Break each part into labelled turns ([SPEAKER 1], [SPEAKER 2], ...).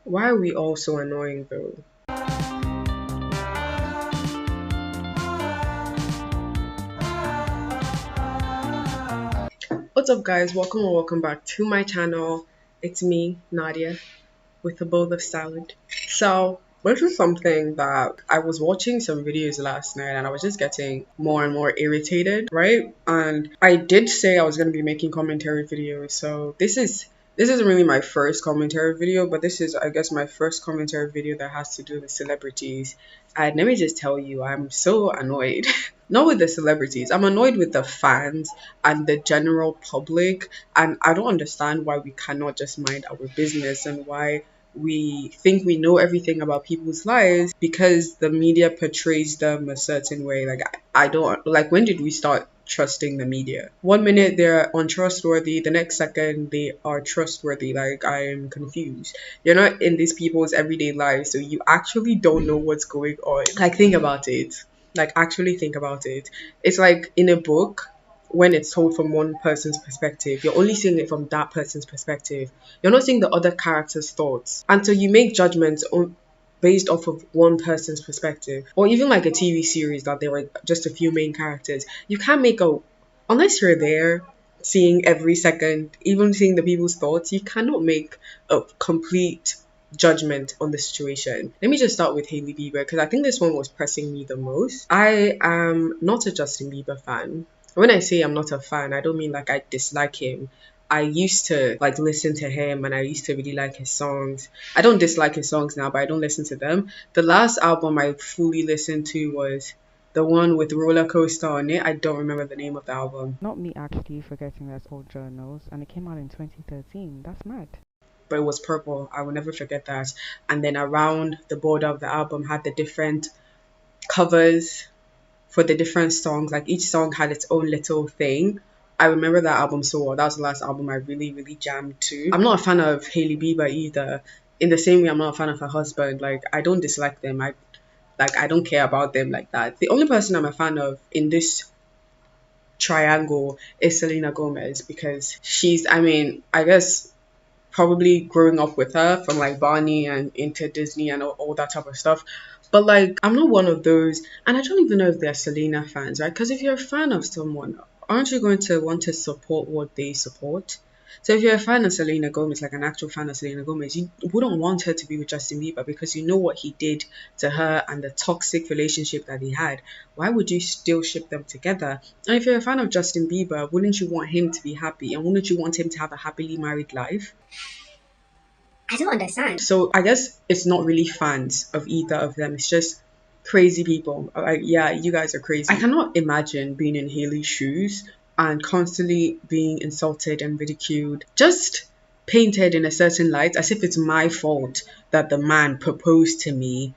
[SPEAKER 1] Why are we all so annoying though? What's up guys, welcome or welcome back to my channel. It's me, Nadia, with a bowl of salad. So this is something that I was watching some videos last night and I was just getting more and more irritated, right? And I did say I was going to be making commentary videos, so this isn't really my first commentary video, but this is, I guess, my first commentary video that has to do with celebrities. And let me just tell you, I'm so annoyed. Not with the celebrities, I'm annoyed with the fans and the general public. And I don't understand why we cannot just mind our business and why we think we know everything about people's lives because the media portrays them a certain way. Like, I don't like, when did we start trusting the media? One minute they're untrustworthy, the next second they are trustworthy. Like, I am confused. You're not in these people's everyday lives, so you actually don't know what's going on. Like, think about it. Like, actually think about it. It's like in a book, when it's told from one person's perspective, you're only seeing it from that person's perspective. You're not seeing the other character's thoughts. And so you make judgments based off of one person's perspective. Or even like a TV series that there were just a few main characters. You can't make a, unless you're there seeing every second, even seeing the people's thoughts, you cannot make a complete judgment on the situation. Let me just start with HAILEY BIEBER because I think this one was pressing me the most. I am not a Justin Bieber fan. When I say I'm not a fan, I don't mean like I dislike him. I used to like listen to him and I used to really like his songs. I don't dislike his songs now, but I don't listen to them. The last album I fully listened to was the one with Roller Coaster on it. I don't remember the name of the album.
[SPEAKER 2] Not me actually forgetting that's all journals, and it came out in 2013. That's mad.
[SPEAKER 1] But it was purple. I will never forget that. And then around the border of the album had the different covers for the different songs. Like each song had its own little thing. I remember that album so well. That was the last album I really, really jammed to. I'm not a fan of HAILEY Bieber either. In the same way, I'm not a fan of her husband. Like, I don't dislike them. I don't care about them like that. The only person I'm a fan of in this triangle is Selena Gomez because she's, I mean, I guess probably growing up with her from like Barney and into Disney and all that type of stuff. But like, I'm not one of those, and I don't even know if they're Selena fans, right? Because if you're a fan of someone, aren't you going to want to support what they support? So if you're a fan of Selena Gomez, like an actual fan of Selena Gomez, you wouldn't want her to be with Justin Bieber because you know what he did to her and the toxic relationship that he had. Why would you still ship them together? And if you're a fan of Justin Bieber, wouldn't you want him to be happy? And wouldn't you want him to have a happily married life?
[SPEAKER 3] I don't understand.
[SPEAKER 1] So I guess it's not really fans of either of them. It's just crazy people. Like, yeah, you guys are crazy. I cannot imagine being in HAILEY's shoes and constantly being insulted and ridiculed, just painted in a certain light as if it's my fault that the man proposed to me.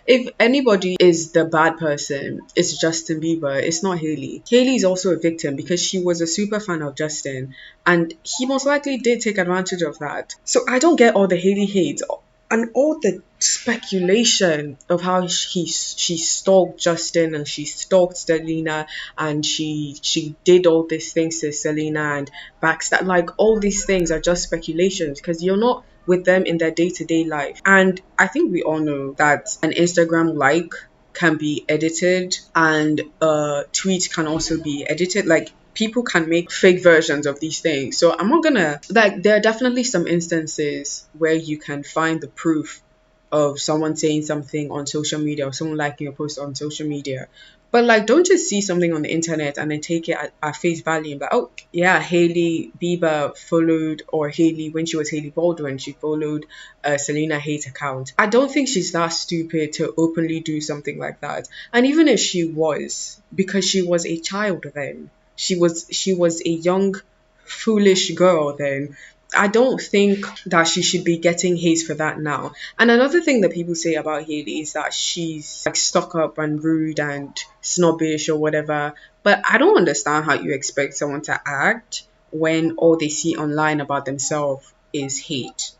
[SPEAKER 1] If anybody is the bad person, it's Justin Bieber. It's not HAILEY. HAILEY is also a victim because she was a super fan of Justin and he most likely did take advantage of that. So I don't get all the HAILEY hate and all the speculation of how she stalked Justin and she stalked Selena and she did all these things to Selena and backstab. Like, all these things are just speculations because you're not with them in their day-to-day life. And I think we all know that an Instagram like can be edited and a tweet can also be edited. Like, people can make fake versions of these things. So I'm not gonna, like, there are definitely some instances where you can find the proof of someone saying something on social media or someone liking a post on social media. But like, don't just see something on the internet and then take it at face value and be like, oh yeah, HAILEY Bieber followed, or HAILEY, when she was Hailey Baldwin, she followed a Selena hate account. I don't think she's that stupid to openly do something like that. And even if she was, because she was a child then, she was a young foolish girl then, I don't think that she should be getting hate for that now. And another thing that people say about HAILEY is that she's like stuck up and rude and snobbish or whatever. But I don't understand how you expect someone to act when all they see online about themselves is hate.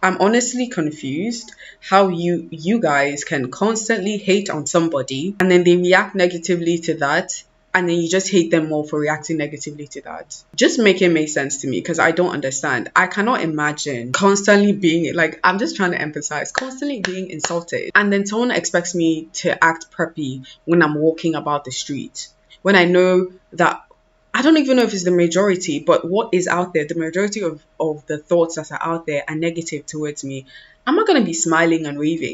[SPEAKER 1] I'm honestly confused how you guys can constantly hate on somebody and then they react negatively to that and then you just hate them more for reacting negatively to that. Just make it make sense to me, because I don't understand. I cannot imagine constantly being, like, I'm just trying to emphasize, constantly being insulted, and then someone expects me to act preppy when I'm walking about the street, when I know that, I don't even know if it's the majority, but what is out there, the majority of the thoughts that are out there are negative towards me. I'm not going to be smiling and waving.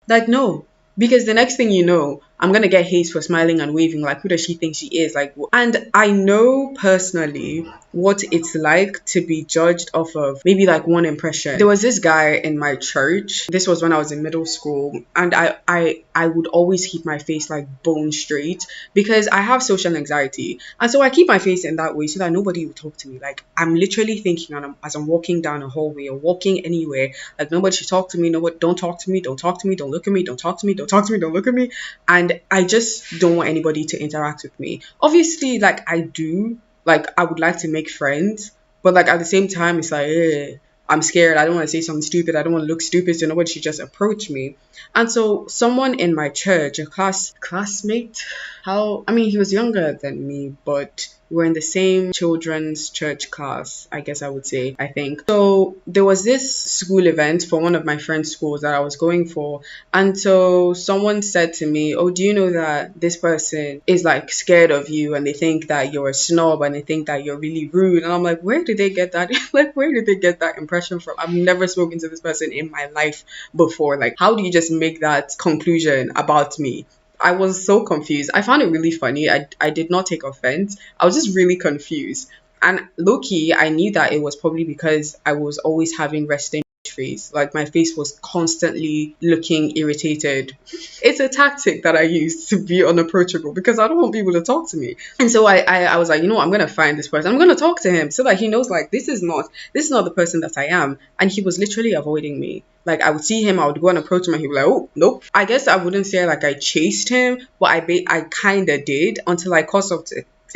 [SPEAKER 1] Like, no. Because the next thing you know, I'm going to get hate for smiling and waving. Like, who does she think she is? Like, and I know personally what it's like to be judged off of maybe like one impression. There was this guy in my church. This was when I was in middle school. And I would always keep my face like bone straight because I have social anxiety. And so I keep my face in that way so that nobody will talk to me. Like, I'm literally thinking as I'm walking down a hallway or walking anywhere, like, nobody should talk to me. No, don't talk to me. Don't talk to me. Don't look at me. Don't talk to me. Don't talk to me. Don't look at me. And I just don't want anybody to interact with me. Obviously, like, I do. Like, I would like to make friends. But, like, at the same time, it's like, I'm scared. I don't want to say something stupid. I don't want to look stupid, so nobody should just approach me. And so someone in my church, a classmate, he was younger than me, but we're in the same children's church class, I guess I would say, I think. So there was this school event for one of my friend's schools that I was going for. And so someone said to me, oh, do you know that this person is like scared of you and they think that you're a snob and they think that you're really rude? And I'm like, where did they get that? Like, where did they get that impression from? I've never spoken to this person in my life before. Like, how do you just make that conclusion about me? I was so confused. I found it really funny. I did not take offense. I was just really confused. And low-key, I knew that it was probably because I was always having resting face. Like, my face was constantly looking irritated. It's a tactic that I use to be unapproachable because I don't want people to talk to me. And so I was like, you know what, I'm gonna find this person. I'm gonna talk to him so that he knows, like, this is not the person that I am. And he was literally avoiding me. Like, I would see him, I would go and approach him, and he'd be like, oh, nope. I guess I wouldn't say like I chased him, but I kind of did until I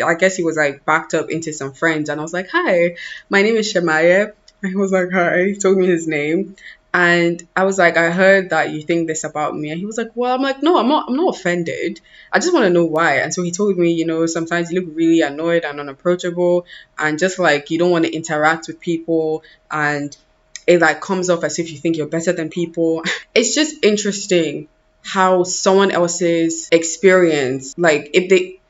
[SPEAKER 1] I guess he was like backed up into some friends, and I was like, hi, my name is Shemaya. And he was like, hi. He told me his name. And I was like, I heard that you think this about me. And he was like, well, I'm like, no, I'm not offended. I just want to know why. And so he told me, you know, sometimes you look really annoyed and unapproachable, and just like you don't want to interact with people, and it like comes off as if you think you're better than people. It's just interesting how someone else's experience, like, if they,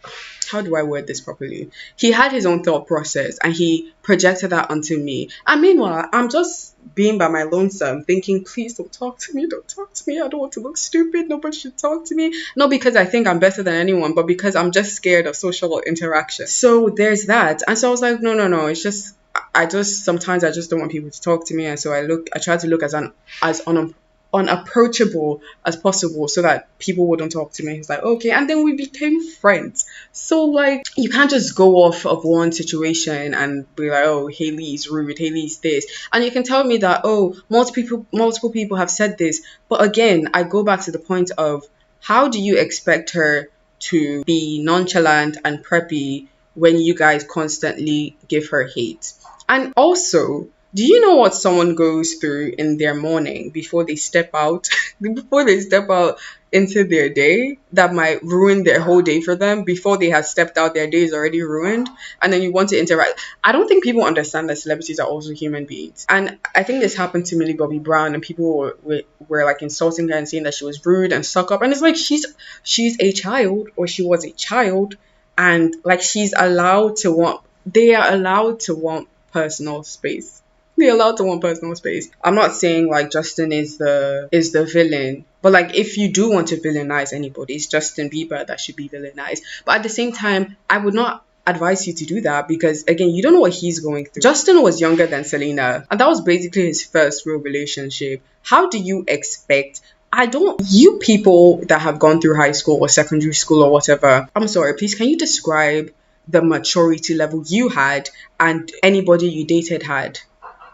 [SPEAKER 1] how do I word this properly? He had his own thought process and he projected that onto me. And meanwhile, I'm just being by my lonesome thinking, please don't talk to me. Don't talk to me. I don't want to look stupid. Nobody should talk to me. Not because I think I'm better than anyone, but because I'm just scared of social interaction. So there's that. And so I was like, no. It's just, sometimes I just don't want people to talk to me. And so I try to look as unapproachable as possible so that people wouldn't talk to me. He's like, okay. And then we became friends. So like, you can't just go off of one situation and be like, oh, Hailey is rude, Hailey is this, and you can tell me that, oh, multiple people have said this. But again, I go back to the point of, how do you expect her to be nonchalant and preppy when you guys constantly give her hate? And also, do you know what someone goes through in their morning before they step out into their day that might ruin their whole day for them? Before they have stepped out, their day is already ruined, and then you want to interact. I don't think people understand that celebrities are also human beings. And I think this happened to Millie Bobby Brown, and people were like insulting her and saying that she was rude and stuck up. And it's like, she's a child, or she was a child, and like, they are allowed to want personal space. They're allowed to want personal space. I'm not saying like Justin is the villain, but like, if you do want to villainize anybody, it's Justin Bieber that should be villainized. But at the same time, I would not advise you to do that, because again, you don't know what he's going through. Justin was younger than Selena, and that was basically his first real relationship. How do you expect? You people that have gone through high school or secondary school or whatever, I'm sorry, please, can you describe the maturity level you had and anybody you dated had?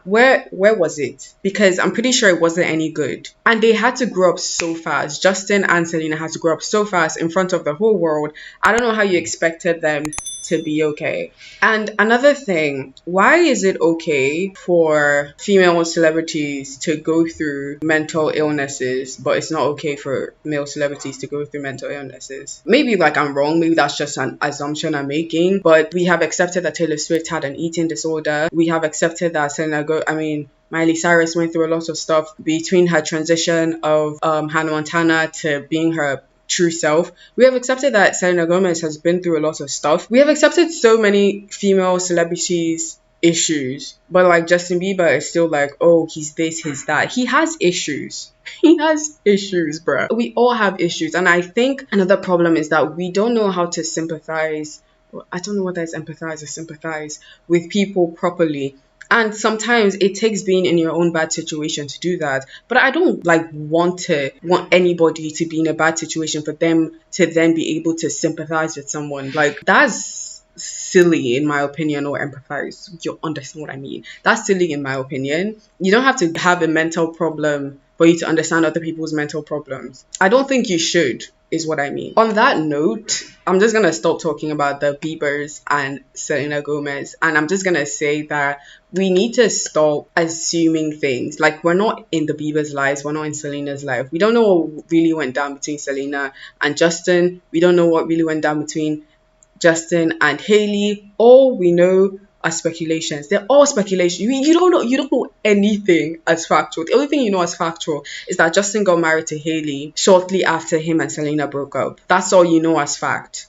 [SPEAKER 1] Where was it? Because I'm pretty sure it wasn't any good. And they had to grow up so fast. Justin and Selena had to grow up so fast in front of the whole world. I don't know how you expected them to be okay. And another thing, why is it okay for female celebrities to go through mental illnesses, but it's not okay for male celebrities to go through mental illnesses? Maybe like I'm wrong, maybe that's just an assumption I'm making, but we have accepted that Taylor Swift had an eating disorder. We have accepted that Miley Cyrus went through a lot of stuff between her transition of Hannah Montana to being her true self. We have accepted that Selena Gomez has been through a lot of stuff. We have accepted so many female celebrities' issues, but like Justin Bieber is still like, oh, he's this, he's that. He has issues. He has issues, bruh. We all have issues. And I think another problem is that we don't know how to sympathize. I don't know whether it's empathize or sympathize with people properly. And sometimes it takes being in your own bad situation to do that. But I don't like want anybody to be in a bad situation for them to then be able to sympathize with someone. Like, that's silly in my opinion, or empathize. You understand what I mean? That's silly in my opinion. You don't have to have a mental problem for you to understand other people's mental problems. I don't think you should, is what I mean. On that note, I'm just gonna stop talking about the Biebers and Selena Gomez, and I'm just gonna say that we need to stop assuming things. Like, we're not in the Biebers' lives, we're not in Selena's life. We don't know what really went down between Selena and Justin. We don't know what really went down between Justin and Hailey. All we know are speculations. They're all speculation. You don't know anything as factual. The only thing you know as factual is that Justin got married to Hailey shortly after him and Selena broke up. That's all you know as fact.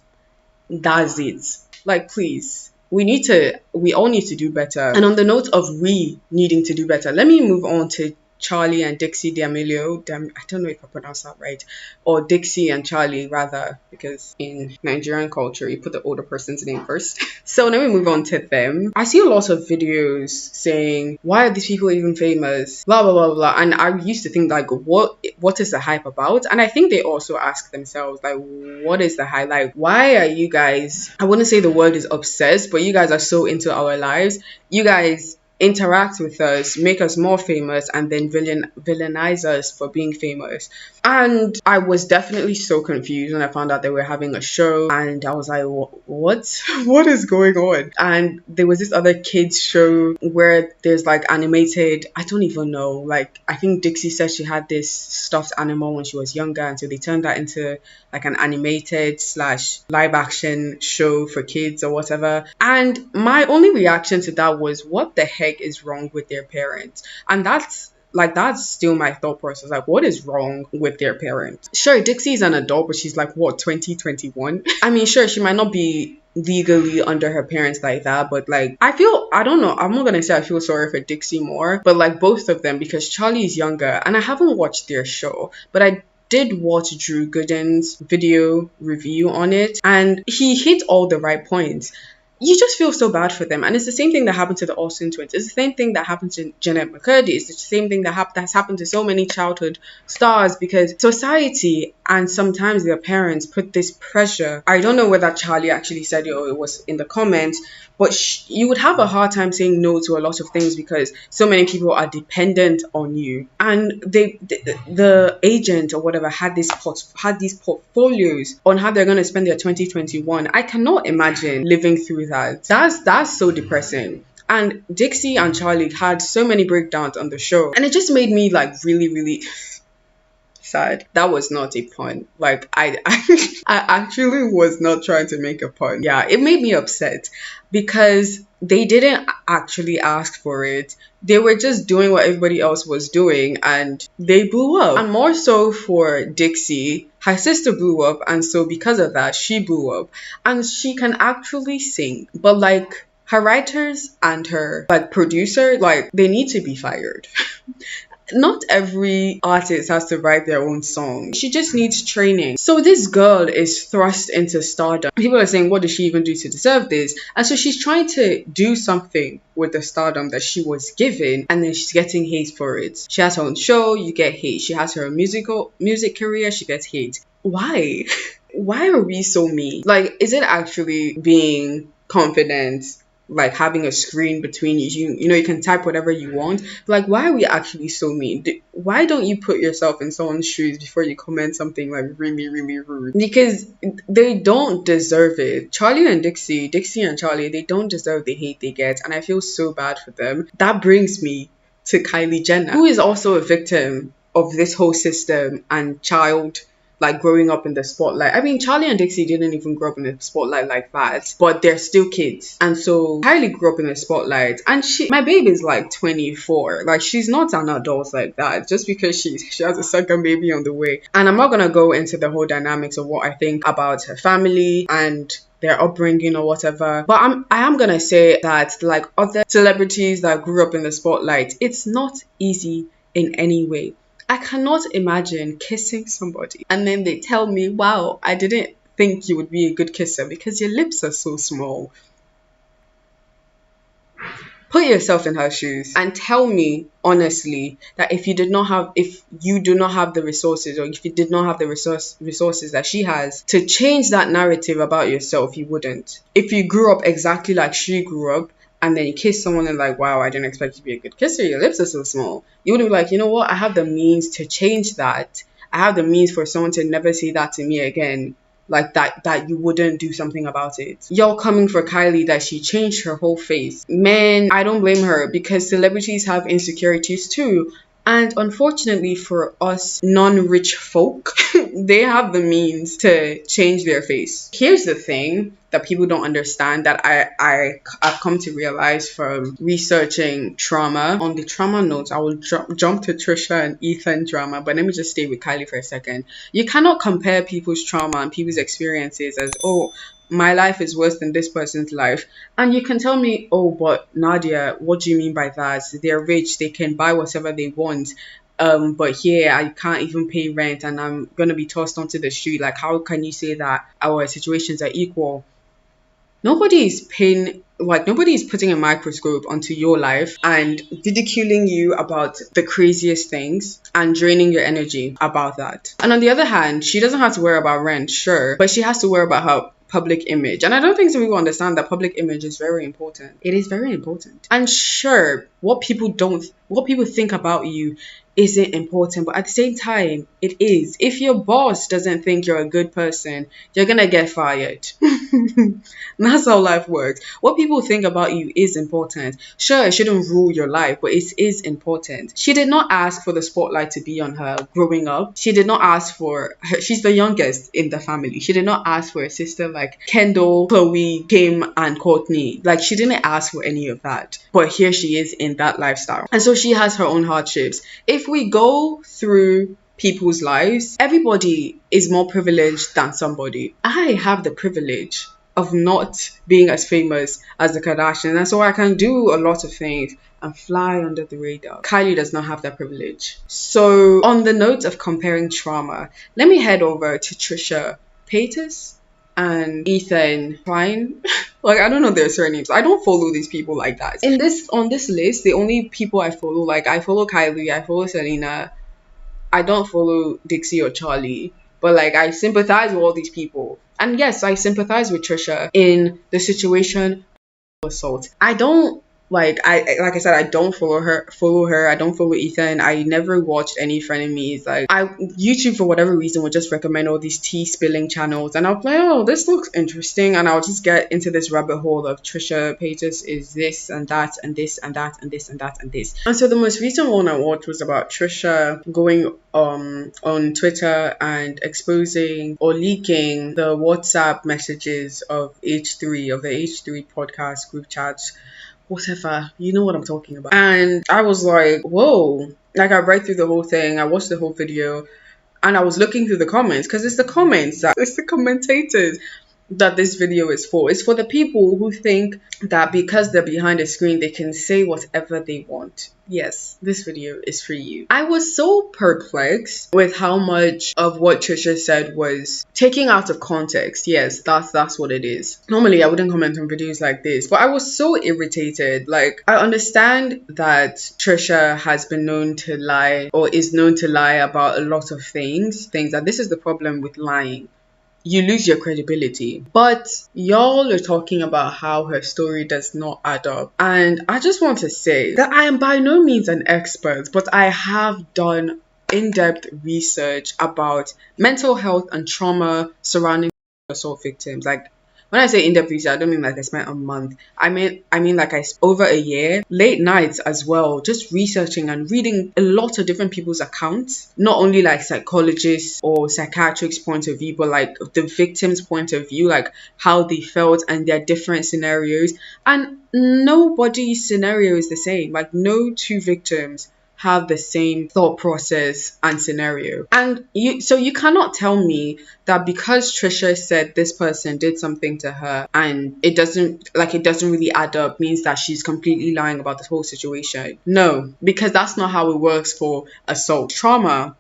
[SPEAKER 1] That's it. Like, please, we all need to do better. And on the note of we needing to do better, let me move on to Charlie and Dixie D'Amelio. I don't know if I pronounced that right. Or Dixie and Charlie, rather, because in Nigerian culture, you put the older person's name first. So let me move on to them. I see a lot of videos saying, why are these people even famous? Blah, blah, blah, blah. And I used to think, like, what is the hype about? And I think they also ask themselves, like, what is the hype? Like, why are you guys, I wouldn't say the word is obsessed, but you guys are so into our lives. You guys interact with us, make us more famous, and then villainize us for being famous. And I was definitely so confused when I found out they were having a show, and I was like, what is going on? And there was this other kids show where there's like animated, I don't even know, like, I think Dixie said she had this stuffed animal when she was younger, and so they turned that into like an animated / live action show for kids or whatever. And my only reaction to that was, what the heck is wrong with their parents? And that's still my thought process. Like, what is wrong with their parents? Sure, Dixie is an adult, but she's like, what, 2021? I mean, sure, she might not be legally under her parents like that, but like, I don't know, I'm not gonna say I feel sorry for Dixie more, but like both of them, because Charlie is younger, and I haven't watched their show, but I did watch Drew Gooden's video review on it, and he hit all the right points. You just feel so bad for them. And it's the same thing that happened to the Olsen twins. It's the same thing that happened to Jeanette McCurdy. It's the same thing that's happened to so many childhood stars, because society and sometimes their parents put this pressure. I don't know whether Charlie actually said it or it was in the comments, but you would have a hard time saying no to a lot of things because so many people are dependent on you. And the agent or whatever had these portfolios on how they're going to spend their 2021. I cannot imagine living through that. That's so depressing. And Dixie and Charlie had so many breakdowns on the show, and it just made me like really, really sad. That was not a pun. Like, I actually was not trying to make a pun. Yeah, it made me upset because they didn't actually ask for it. They were just doing what everybody else was doing, and they blew up. And more so for Dixie, her sister blew up, and so because of that, she blew up. And she can actually sing, but like, her writers and her like producer, like, they need to be fired. Not every artist has to write their own song. She just needs training. So this girl is thrust into stardom. People are saying, what does she even do to deserve this? And so she's trying to do something with the stardom that she was given, and then she's getting hate for it. She has her own show, you get hate. She has her music career, she gets hate. Why? Why are we so mean? Like, is it actually being confident like having a screen between you know, you can type whatever you want. Like, why are we actually so mean? Why don't you put yourself in someone's shoes before you comment something like really, really rude? Because they don't deserve it. Charlie and Dixie and Charlie, they don't deserve the hate they get, and I feel so bad for them. That brings me to Kylie Jenner, who is also a victim of this whole system and child, like, growing up in the spotlight. I mean, Charlie and Dixie didn't even grow up in the spotlight like that, but they're still kids. And so Kylie grew up in the spotlight, and my baby is like 24. Like, she's not an adult like that just because she has a second baby on the way. And I'm not gonna go into the whole dynamics of what I think about her family and their upbringing or whatever, but I am gonna say that, like other celebrities that grew up in the spotlight, it's not easy in any way. I cannot imagine kissing somebody and then they tell me, wow, I didn't think you would be a good kisser because your lips are so small. Put yourself in her shoes and tell me honestly that if you do not have the resources, or if you did not have the resources that she has to change that narrative about yourself, you wouldn't. If you grew up exactly like she grew up, and then you kiss someone and like, wow, I didn't expect you to be a good kisser, your lips are so small, you would be like, you know what, I have the means to change that. I have the means for someone to never say that to me again. Like that you wouldn't do something about it. Y'all coming for Kylie that she changed her whole face. Man, I don't blame her, because celebrities have insecurities too. And unfortunately for us non-rich folk, they have the means to change their face. Here's the thing that people don't understand that I've come to realize from researching trauma. On the trauma notes, I will jump to Trisha and Ethan drama, but let me just stay with Kylie for a second. You cannot compare people's trauma and people's experiences as, oh, my life is worse than this person's life. And you can tell me, oh, but Nadia, what do you mean by that? They're rich, they can buy whatever they want. But here I can't even pay rent and I'm gonna be tossed onto the street. Like, how can you say that our situations are equal? Nobody is putting a microscope onto your life and ridiculing you about the craziest things and draining your energy about that. And on the other hand, she doesn't have to worry about rent, sure, but she has to worry about her public image. And I don't think some people understand that public image is very important. It is very important. And sure, what people think about you isn't important, but at the same time, it is. If your boss doesn't think you're a good person, you're gonna get fired. That's how life works. What people think about you is important. Sure, it shouldn't rule your life, but it is important. She did not ask for the spotlight to be on her growing up. She did not ask for her. She's the youngest in the family. She did not ask for a sister like Kendall, Chloe, Kim, and Courtney. Like, she didn't ask for any of that. But here she is in that lifestyle. And so she has her own hardships. If we go through people's lives, everybody is more privileged than somebody. I have the privilege of not being as famous as the Kardashians, and so I can do a lot of things and fly under the radar. Kylie does not have that privilege. So on the note of comparing trauma, let me head over to Trisha Paytas and Ethan Klein. Like, I don't know their surnames. I don't follow these people like that. On this list, the only people I follow, like, I follow Kylie, I follow Selena, I don't follow Dixie or Charlie, but like, I sympathize with all these people. And yes, I sympathize with Trisha in the situation of assault. I don't like I said, I don't follow her. I don't follow Ethan. I never watched any frenemies. Like, YouTube for whatever reason would just recommend all these tea spilling channels, and I'll be like, oh, this looks interesting, and I'll just get into this rabbit hole of Trisha Paytas is this and that and this and that and this and that and this. And so the most recent one I watched was about Trisha going on Twitter and exposing or leaking the WhatsApp messages of H3, of the H3 podcast group chats, whatever, you know what I'm talking about. And I was like, whoa. Like, I read through the whole thing, I watched the whole video, and I was looking through the comments, because it's the commentators that this video is for. It's for the people who think that because they're behind a screen, they can say whatever they want. Yes, this video is for you. I was so perplexed with how much of what Trisha said was taking out of context. Yes, that's what it is. Normally, I wouldn't comment on videos like this, but I was so irritated. Like, I understand that Trisha has been known to lie, or is known to lie about a lot of things that this is the problem with lying. you lose your credibility. But y'all are talking about how her story does not add up. And I just want to say that I am by no means an expert, but I have done in-depth research about mental health and trauma surrounding assault victims. Like, when I say in-depth research, I don't mean like I spent a month. I mean like over a year, late nights as well, just researching and reading a lot of different people's accounts. Not only like psychologists or psychiatrists' point of view, but like the victim's point of view, like how they felt and their different scenarios. And nobody's scenario is the same. Like, no two victims have the same thought process and scenario. And you cannot tell me that because Trisha said this person did something to her and it doesn't really add up means that she's completely lying about this whole situation. No, because that's not how it works for assault. Trauma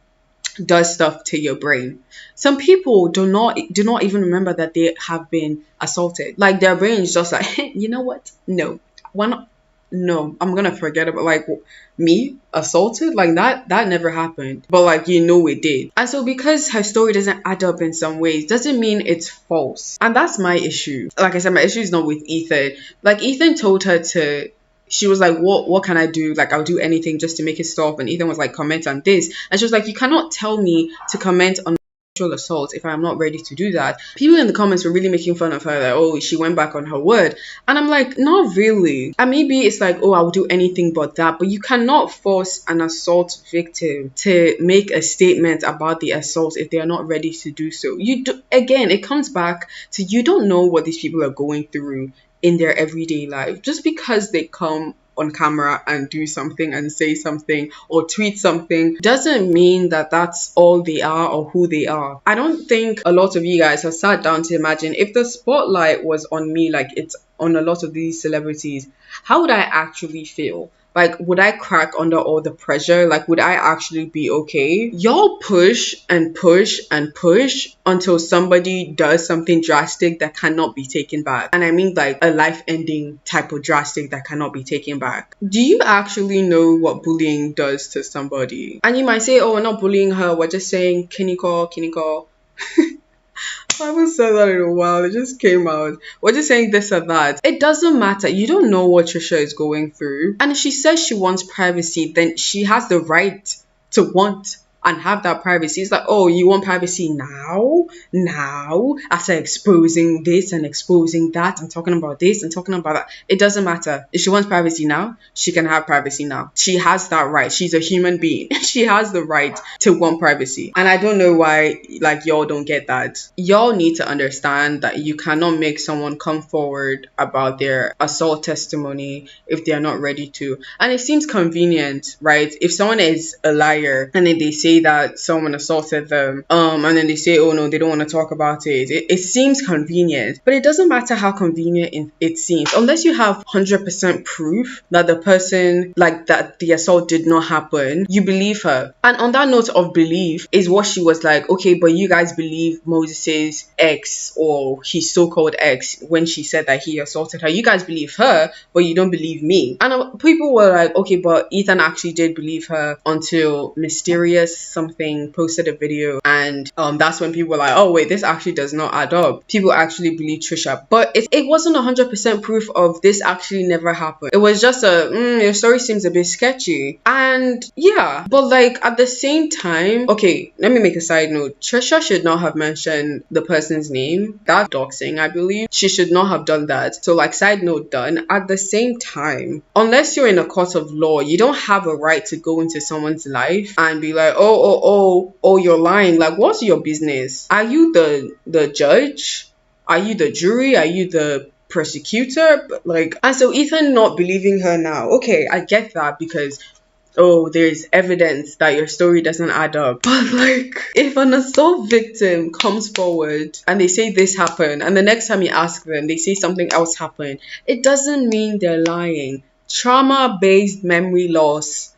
[SPEAKER 1] does stuff to your brain. Some people do not even remember that they have been assaulted. Like, their brain is just like, you know what? No. Why not? No, I'm gonna forget about, like, me assaulted, like that never happened, but like, you know, it did. And so because her story doesn't add up in some ways doesn't mean it's false. And that's my issue. Like I said, my issue is not with Ethan. Like, Ethan told her to, she was like, what can I do? Like, I'll do anything just to make it stop. And Ethan was like, comment on this. And she was like, you cannot tell me to comment on assault if I'm not ready to do that. People in the comments were really making fun of her, like, oh, she went back on her word. And I'm like, not really. And maybe it's like, oh, I'll do anything but that. But you cannot force an assault victim to make a statement about the assault if they are not ready to do so. Again, it comes back to, you don't know what these people are going through in their everyday life. Just because they come on camera and do something and say something or tweet something doesn't mean that that's all they are or who they are. I don't think a lot of you guys have sat down to imagine, if the spotlight was on me like it's on a lot of these celebrities, how would I actually feel? Like, would I crack under all the pressure? Like, would I actually be okay? Y'all push and push and push until somebody does something drastic that cannot be taken back. And I mean like a life-ending type of drastic that cannot be taken back. Do you actually know what bullying does to somebody? And you might say, oh, we're not bullying her. We're just saying, kiniko. I haven't said that in a while. It just came out. We're just saying this or that. It doesn't matter. You don't know what Trisha is going through. And if she says she wants privacy, then she has the right to want and have that privacy. It's like, oh, you want privacy now? After exposing this and exposing that and talking about this and talking about that. It doesn't matter. If she wants privacy now, she can have privacy now. She has that right. She's a human being. She has the right to want privacy. And I don't know why, like, y'all don't get that. Y'all need to understand that you cannot make someone come forward about their assault testimony if they are not ready to. And it seems convenient, right? If someone is a liar and then they say that someone assaulted them, and then they say, oh no, they don't want to talk about it. It seems convenient, but it doesn't matter how convenient it seems. Unless you have 100% proof that the person, like, that the assault did not happen, you believe her. And on that note of belief is what she was like, okay, but you guys believe Moses's ex or his so-called ex when she said that he assaulted her. You guys believe her, but you don't believe me. And people were like, okay, but Ethan actually did believe her until Mysterious something posted a video, and that's when people were like, oh wait, this actually does not add up. People actually believe Trisha, but it wasn't 100% proof of this actually never happened. It was just your story seems a bit sketchy. And yeah, but like at the same time, okay, let me make a side note. Trisha should not have mentioned the person's name. That's doxing, I believe. She should not have done that. So like, side note done. At the same time, unless you're in a court of law, you don't have a right to go into someone's life and be like, oh, you're lying. Like, what's your business? Are you the judge? Are you the jury? Are you the prosecutor? Like, and so Ethan not believing her now, okay, I get that, because oh, there's evidence that your story doesn't add up. But like, if an assault victim comes forward and they say this happened, and the next time you ask them, they say something else happened, it doesn't mean they're lying. Trauma-based memory loss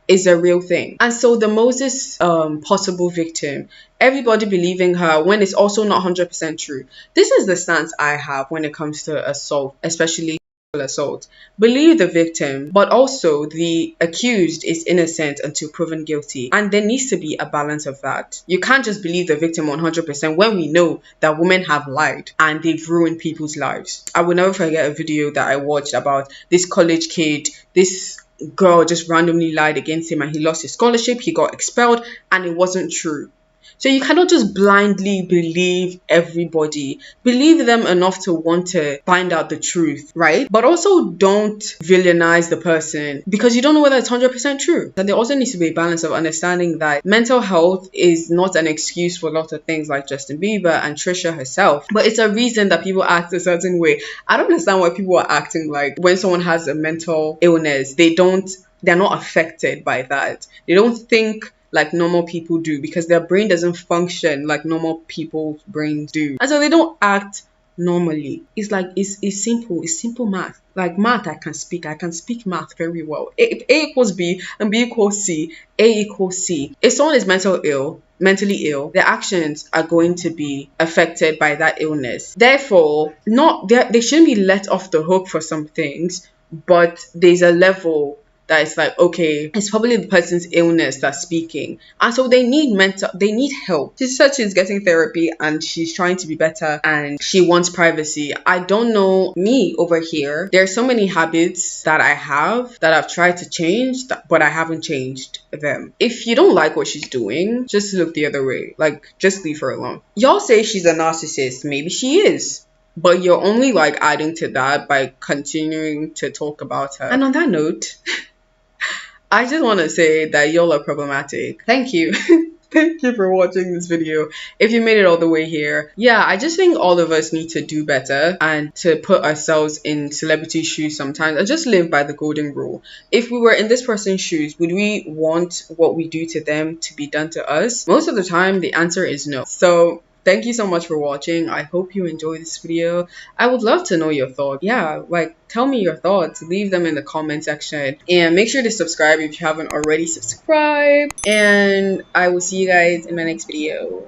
[SPEAKER 1] is a real thing. And so the Moses possible victim, everybody believing her when it's also not 100% true. This is the stance I have when it comes to assault, especially sexual assault. Believe the victim, but also the accused is innocent until proven guilty. And there needs to be a balance of that. You can't just believe the victim 100% when we know that women have lied and they've ruined people's lives. I will never forget a video that I watched about this college kid. This girl just randomly lied against him and he lost his scholarship. He got expelled and it wasn't true. So you cannot just blindly believe everybody. Believe them enough to want to find out the truth, right? But also don't villainize the person because you don't know whether it's 100% true. And there also needs to be a balance of understanding that mental health is not an excuse for a lot of things like Justin Bieber and Trisha herself, but it's a reason that people act a certain way. I don't understand why people are acting like when someone has a mental illness, they're not affected by that. They don't think like normal people do because their brain doesn't function like normal people's brains do, and so they don't act normally. It's like it's simple math. Like math, I can speak math very well. If A equals B and B equals C, A equals C. If someone is mentally ill, their actions are going to be affected by that illness. Therefore, they shouldn't be let off the hook for some things, but there's a level that it's like, okay, it's probably the person's illness that's speaking. And so they need help. She said she's getting therapy and she's trying to be better and she wants privacy. I don't know, me over here, there's so many habits that I have that I've tried to change, but I haven't changed them. If you don't like what she's doing, just look the other way. Like, just leave her alone. Y'all say she's a narcissist. Maybe she is. But you're only like adding to that by continuing to talk about her. And on that note, I just want to say that y'all are problematic. Thank you. Thank you for watching this video. If you made it all the way here, yeah, I just think all of us need to do better and to put ourselves in celebrity shoes sometimes and just live by the golden rule. If we were in this person's shoes, would we want what we do to them to be done to us? Most of the time, the answer is no. So thank you so much for watching. I hope you enjoyed this video. I would love to know your thoughts. Yeah, like, tell me your thoughts. Leave them in the comment section. And make sure to subscribe if you haven't already subscribed. And I will see you guys in my next video.